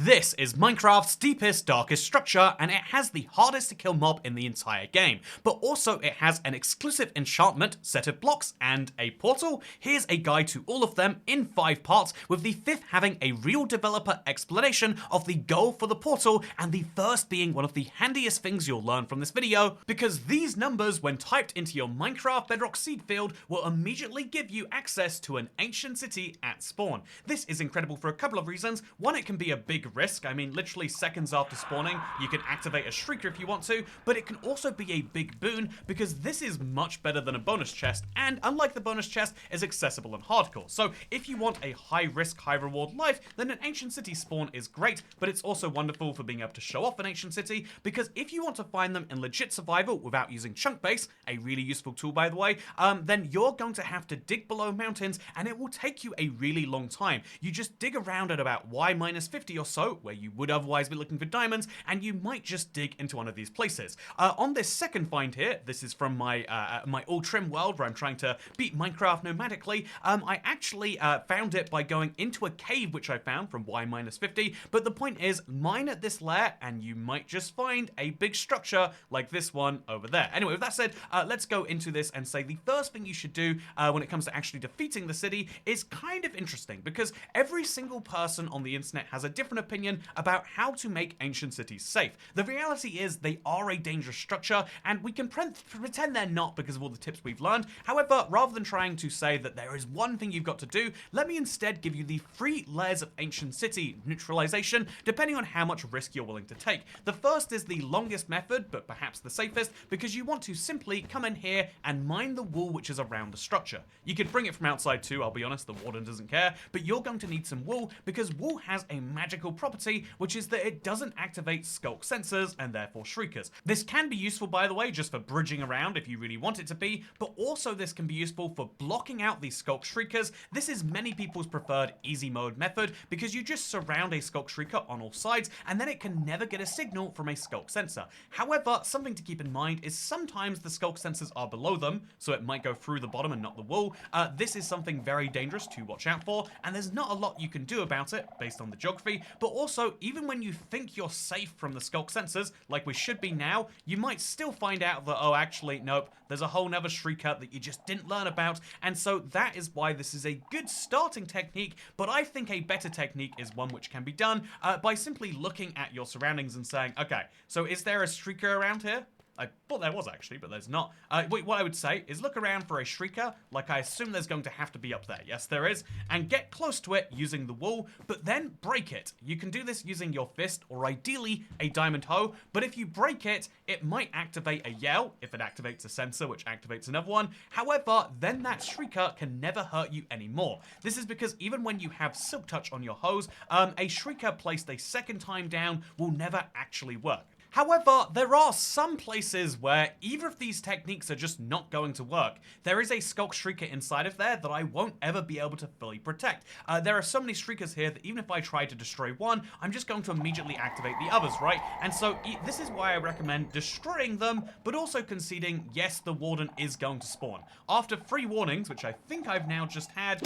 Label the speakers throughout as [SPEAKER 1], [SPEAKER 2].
[SPEAKER 1] This is Minecraft's deepest, darkest structure, and it has the hardest to kill mob in the entire game. But also it has an exclusive enchantment, set of blocks, and a portal. Here's a guide to all of them in 5 parts, with the 5th having a real developer explanation of the goal for the portal, and the first being one of the handiest things you'll learn from this video, because these numbers, when typed into your Minecraft Bedrock seed field, will immediately give you access to an ancient city at spawn. This is incredible for a couple of reasons. One, it can be a big risk. I mean, literally seconds after spawning, you can activate a shrieker if you want to, but it can also be a big boon because this is much better than a bonus chest, and unlike the bonus chest, is accessible and hardcore. So if you want a high risk, high reward life, then an ancient city spawn is great, but it's also wonderful for being able to show off an ancient city, because if you want to find them in legit survival without using chunk base, a really useful tool by the way, then you're going to have to dig below mountains, and it will take you a really long time. You just dig around at about y-50 or so, where you would otherwise be looking for diamonds, and you might just dig into one of these places. On this second find here, this is from my my all trim world where I'm trying to beat Minecraft nomadically. I actually found it by going into a cave which I found from y-50, but the point is, mine at this layer and you might just find a big structure like this one over there. Anyway, with that said, let's go into this and say the first thing you should do when it comes to actually defeating the city is kind of interesting, because every single person on the internet has a different opinion about how to make ancient cities safe. The reality is they are a dangerous structure, and we can pretend they're not because of all the tips we've learned. However, rather than trying to say that there is one thing you've got to do, let me instead give you the 3 layers of ancient city neutralization, depending on how much risk you're willing to take. The first is the longest method, but perhaps the safest, because you want to simply come in here and mine the wool which is around the structure. You could bring it from outside too, I'll be honest, the warden doesn't care, but you're going to need some wool, because wool has a magical property, which is that it doesn't activate skulk sensors and therefore shriekers. This can be useful, by the way, just for bridging around if you really want it to be, but also this can be useful for blocking out these skulk shriekers. This is many people's preferred easy mode method, because you just surround a skulk shrieker on all sides, and then it can never get a signal from a skulk sensor. However, something to keep in mind is sometimes the skulk sensors are below them, so it might go through the bottom and not the wool. This is something very dangerous to watch out for, and there's not a lot you can do about it based on the geography, but also even when you think you're safe from the skulk sensors, like we should be now, you might still find out that, oh, actually, nope, there's a whole nother shrieker that you just didn't learn about, and so that is why this is a good starting technique, but I think a better technique is one which can be done by simply looking at your surroundings and saying, okay, so is there a shrieker around here? I thought there was actually, but there's not. What I would say is look around for a shrieker, like I assume there's going to have to be up there. Yes, there is. And get close to it using the wool, but then break it. You can do this using your fist, or ideally a diamond hoe, but if you break it, it might activate a yell, if it activates a sensor, which activates another one. However, then that shrieker can never hurt you anymore. This is because even when you have silk touch on your hose, a shrieker placed a second time down will never actually work. However, there are some places where either of these techniques are just not going to work. There is a skulk shrieker inside of there that I won't ever be able to fully protect. There are so many shriekers here that even if I try to destroy one, I'm just going to immediately activate the others, right? And so this is why I recommend destroying them, but also conceding, yes, the warden is going to spawn. After 3 warnings, which I think I've now just had,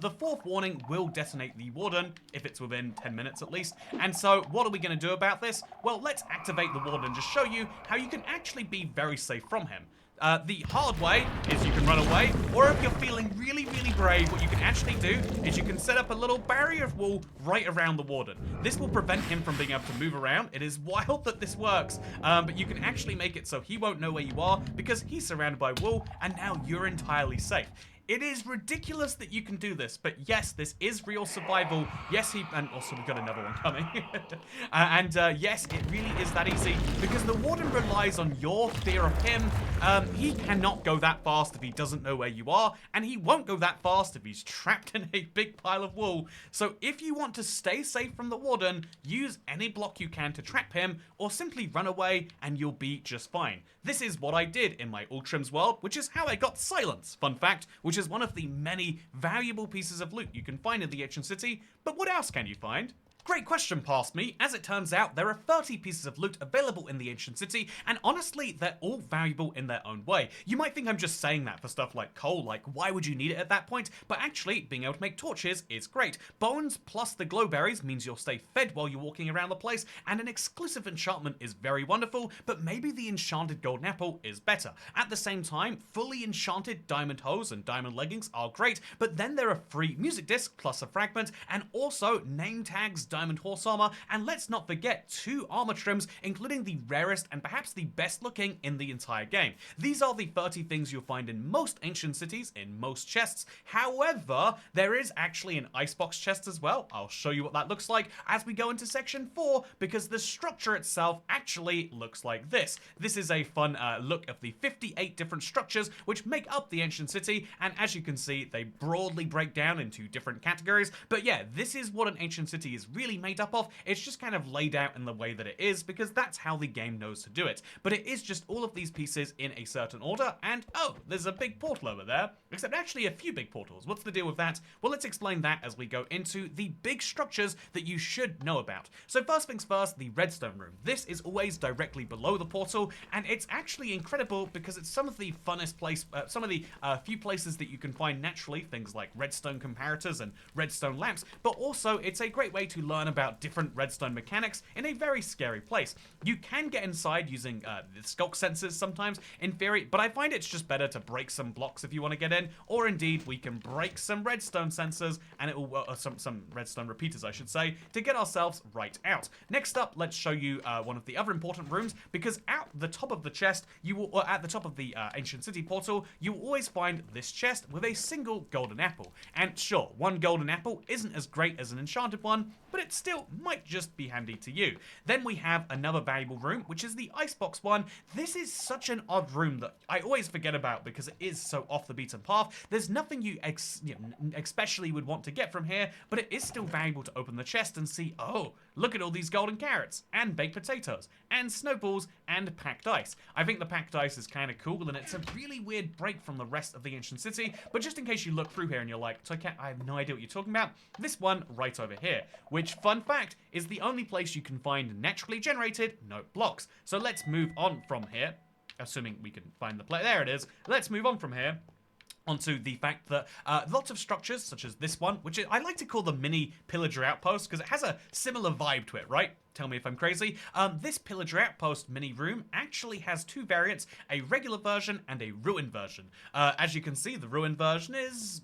[SPEAKER 1] the 4th warning will detonate the warden, if it's within 10 minutes at least. And so what are we going to do about this? Well, let's activate the warden and just show you how you can actually be very safe from him. The hard way is you can run away, or if you're feeling really, really brave, what you can actually do is you can set up a little barrier of wool right around the warden. This will prevent him from being able to move around. It is wild that this works, but you can actually make it so he won't know where you are because he's surrounded by wool, and now you're entirely safe. It is ridiculous that you can do this, but yes, this is real survival. Yes, and also we've got another one coming. Yes, it really is that easy, because the warden relies on your fear of him. He cannot go that fast if he doesn't know where you are, and he won't go that fast if he's trapped in a big pile of wool. So if you want to stay safe from the warden, use any block you can to trap him, or simply run away and you'll be just fine. This is what I did in my Ultrim's world, which is how I got silence, fun fact, which is one of the many valuable pieces of loot you can find in the ancient city. But what else can you find? Great question, past me. As it turns out, there are 30 pieces of loot available in the ancient city, and honestly, they're all valuable in their own way. You might think I'm just saying that for stuff like coal, like why would you need it at that point? But actually, being able to make torches is great. Bones plus the glowberries means you'll stay fed while you're walking around the place, and an exclusive enchantment is very wonderful, but maybe the enchanted golden apple is better. At the same time, fully enchanted diamond hose and diamond leggings are great, but then there are free music disc plus a fragment, and also name tags, diamond horse armor, and let's not forget 2 armor trims, including the rarest and perhaps the best looking in the entire game. These are the 30 things you'll find in most ancient cities, in most chests. However, there is actually an icebox chest as well. I'll show you what that looks like as we go into section 4, because the structure itself actually looks like this. This is a fun look of the 58 different structures which make up the ancient city, and as you can see, they broadly break down into different categories. But yeah, this is what an ancient city is really made up of. It's just kind of laid out in the way that it is because that's how the game knows to do it. But it is just all of these pieces in a certain order, and oh, there's a big portal over there. Except actually a few big portals. What's the deal with that? Well, let's explain that as we go into the big structures that you should know about. So first things first, the redstone room. This is always directly below the portal, and it's actually incredible because it's some of the funnest some of the few places that you can find naturally, things like redstone comparators and redstone lamps, but also it's a great way to learn about different redstone mechanics in a very scary place. You can get inside using the skulk sensors sometimes, in theory, but I find it's just better to break some blocks if you want to get in, or indeed we can break some redstone sensors and it will some redstone repeaters, I should say, to get ourselves right out. Next up, let's show you one of the other important rooms, because at the top of the chest, or at the top of the ancient city portal, you will always find this chest with a single golden apple. And sure, one golden apple isn't as great as an enchanted one, but it still might just be handy to you. Then we have another valuable room, which is the icebox one. This is such an odd room that I always forget about because it is so off the beaten path. There's nothing you especially would want to get from here, but it is still valuable to open the chest and see, oh, look at all these golden carrots, and baked potatoes, and snowballs, and packed ice. I think the packed ice is kind of cool, and it's a really weird break from the rest of the ancient city, but just in case you look through here and you're like, Toycat, I have no idea what you're talking about, this one right over here, which, fun fact, is the only place you can find naturally generated note blocks. So let's move on from here, assuming we can find the play. There it is. Let's move on from here onto the fact that lots of structures, such as this one, which I like to call the mini pillager outpost because it has a similar vibe to it, right? Tell me if I'm crazy. This pillager outpost mini room actually has 2 variants, a regular version and a ruined version. As you can see, the ruined version is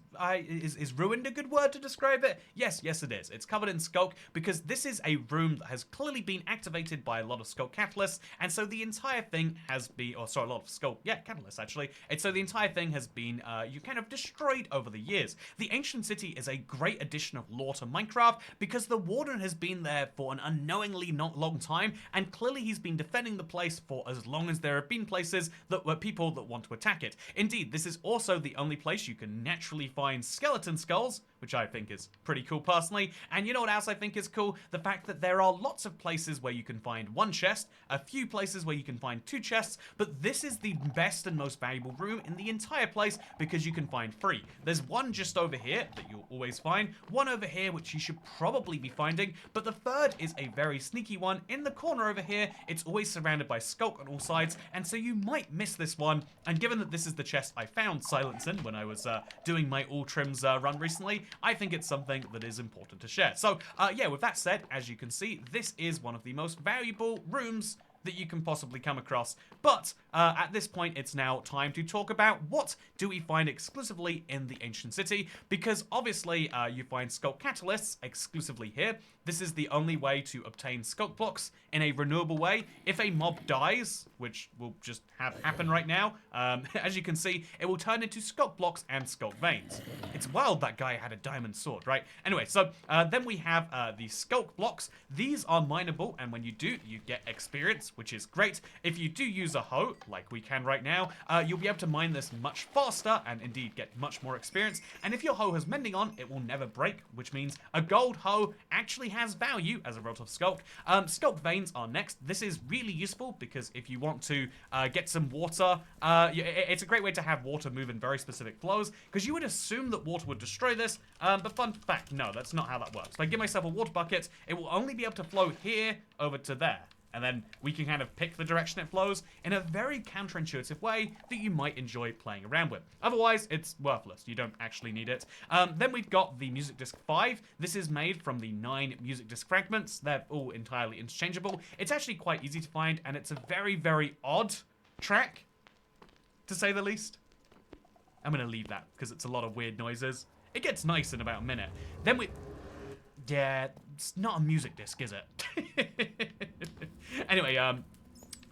[SPEAKER 1] ruined a good word to describe it? Yes, it is. It's covered in skulk because this is a room that has clearly been activated by a lot of skulk catalysts, and so the entire thing has been, a lot of skulk, catalysts actually, and so the entire thing has been, you kind of destroyed over the years. The ancient city is a great addition of lore to Minecraft because the warden has been there for an unknowingly not long time, and clearly he's been defending the place for as long as there have been places that were people that want to attack it. Indeed, this is also the only place you can naturally find skeleton skulls, which I think is pretty cool personally. And you know what else I think is cool? The fact that there are lots of places where you can find 1 chest, a few places where you can find 2 chests, but this is the best and most valuable room in the entire place because you can find 3. There's one just over here that you'll always find, one over here which you should probably be finding, but the third is a very sneaky one in the corner over here. It's always surrounded by skulk on all sides, and so you might miss this one. And given that this is the chest I found silence in when I was doing my all trims run recently, I think it's something that is important to share. So yeah, with that said, as you can see, this is one of the most valuable rooms that you can possibly come across. But at this point, it's now time to talk about what do we find exclusively in the ancient city, because obviously you find skulk catalysts exclusively here. This is the only way to obtain skulk blocks in a renewable way. If a mob dies, which will just have happen right now, as you can see, it will turn into skulk blocks and skulk veins. It's wild that guy had a diamond sword, right? Anyway, so then we have the skulk blocks. These are mineable, and when you do, you get experience, this, which is great. If you do use a hoe, like we can right now, you'll be able to mine this much faster and indeed get much more experience. And if your hoe has mending on, it will never break, which means a gold hoe actually has value as a result of sculk. Sculk veins are next. This is really useful because if you want to get some water, it's a great way to have water move in very specific flows, because you would assume that water would destroy this, but fun fact, no, that's not how that works. If I give myself a water bucket, it will only be able to flow here over to there. And then we can kind of pick the direction it flows in a very counterintuitive way that you might enjoy playing around with. Otherwise, it's worthless. You don't actually need it. Then we've got the Music Disc 5. This is made from the 9 music disc fragments. They're all entirely interchangeable. It's actually quite easy to find, and it's a very, very odd track, to say the least. I'm going to leave that because it's a lot of weird noises. It gets nice in about a minute. Then we... Yeah, it's not a music disc, is it? Anyway,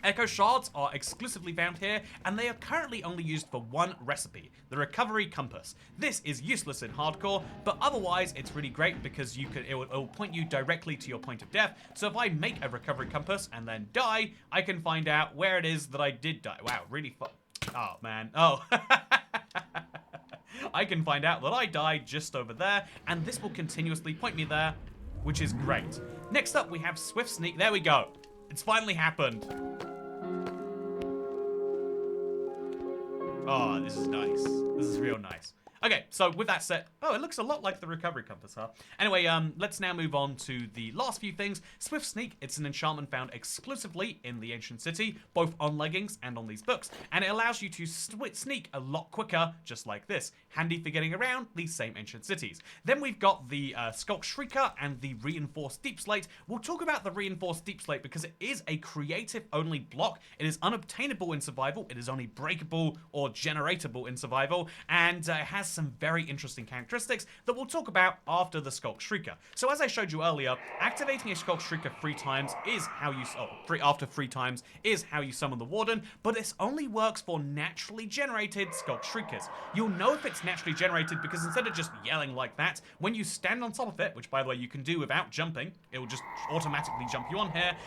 [SPEAKER 1] Echo Shards are exclusively found here, and they are currently only used for one recipe, the Recovery Compass. This is useless in hardcore, but otherwise it's really great because it will point you directly to your point of death. So if I make a Recovery Compass and then die, I can find out where it is that I did die. Wow, really oh, man. Oh. I can find out that I died just over there, and this will continuously point me there, which is great. Next up, we have Swift Sneak. There we go. It's finally happened. Oh, this is nice. This is real nice. Okay, so with that said, oh, it looks a lot like the Recovery Compass, huh? Anyway, let's now move on to the last few things. Swift Sneak, it's an enchantment found exclusively in the Ancient City, both on leggings and on these books, and it allows you to sneak a lot quicker, just like this. Handy for getting around these same ancient cities. Then we've got the Skulk Shrieker and the Reinforced Deep Slate. We'll talk about the Reinforced Deep Slate because it is a creative-only block. It is unobtainable in survival, it is only breakable or generatable in survival, and it has some very interesting characteristics that we'll talk about after the Skulk Shrieker. So as I showed you earlier, activating a Skulk Shrieker 3 times is how you... after 3 times is how you summon the Warden, but this only works for naturally generated Skulk Shriekers. You'll know if it's naturally generated because instead of just yelling like that, when you stand on top of it, which by the way you can do without jumping, it will just automatically jump you on here,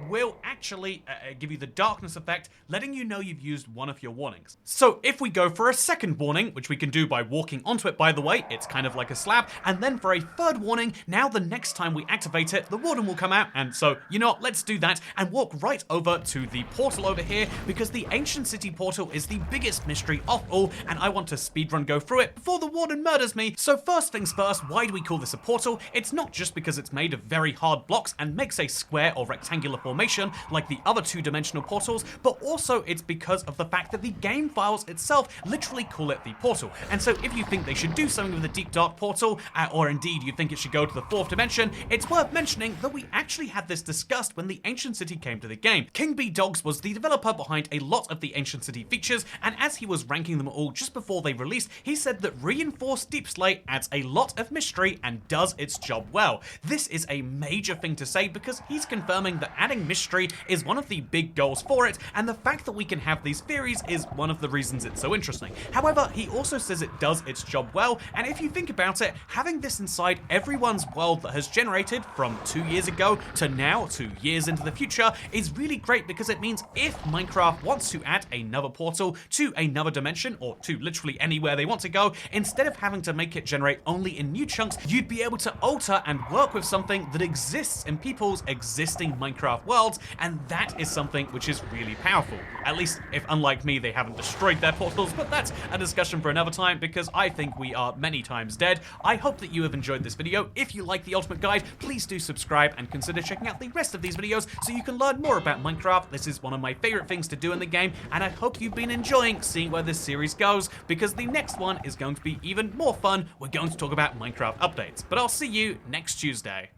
[SPEAKER 1] will actually give you the darkness effect, letting you know you've used one of your warnings. So if we go for a second warning, which we can do by walking onto it, by the way, it's kind of like a slab, and then for a third warning, now the next time we activate it, the Warden will come out, and so, you know what, let's do that and walk right over to the portal over here, because the Ancient City portal is the biggest mystery of all, and I want to speedrun go through it before the Warden murders me. So first things first, why do we call this a portal? It's not just because it's made of very hard blocks and makes a square or rectangular formation like the other 2-dimensional portals, but also it's because of the fact that the game files itself literally call it the portal. And so if you think they should do something with the Deep Dark portal, or indeed you think it should go to the 4th dimension, it's worth mentioning that we actually had this discussed when the Ancient City came to the game. King B Dogs was the developer behind a lot of the Ancient City features, and as he was ranking them all just before they released, he said that Reinforced Deep Slate adds a lot of mystery and does its job well. This is a major thing to say because he's confirming that adding mystery is one of the big goals for it, and the fact that we can have these theories is one of the reasons it's so interesting. However, he also says it does its job well, and if you think about it, having this inside everyone's world that has generated from 2 years ago to now, 2 years into the future, is really great because it means if Minecraft wants to add another portal to another dimension, or to literally anywhere they want to go, instead of having to make it generate only in new chunks, you'd be able to alter and work with something that exists in people's existing Minecraft worlds, and that is something which is really powerful. At least if, unlike me, they haven't destroyed their portals, but that's a discussion for another time because I think we are many times dead. I hope that you have enjoyed this video. If you like the Ultimate Guide, please do subscribe and consider checking out the rest of these videos so you can learn more about Minecraft. This is one of my favorite things to do in the game, and I hope you've been enjoying seeing where this series goes, because the next one is going to be even more fun. We're going to talk about Minecraft updates, but I'll see you next Tuesday.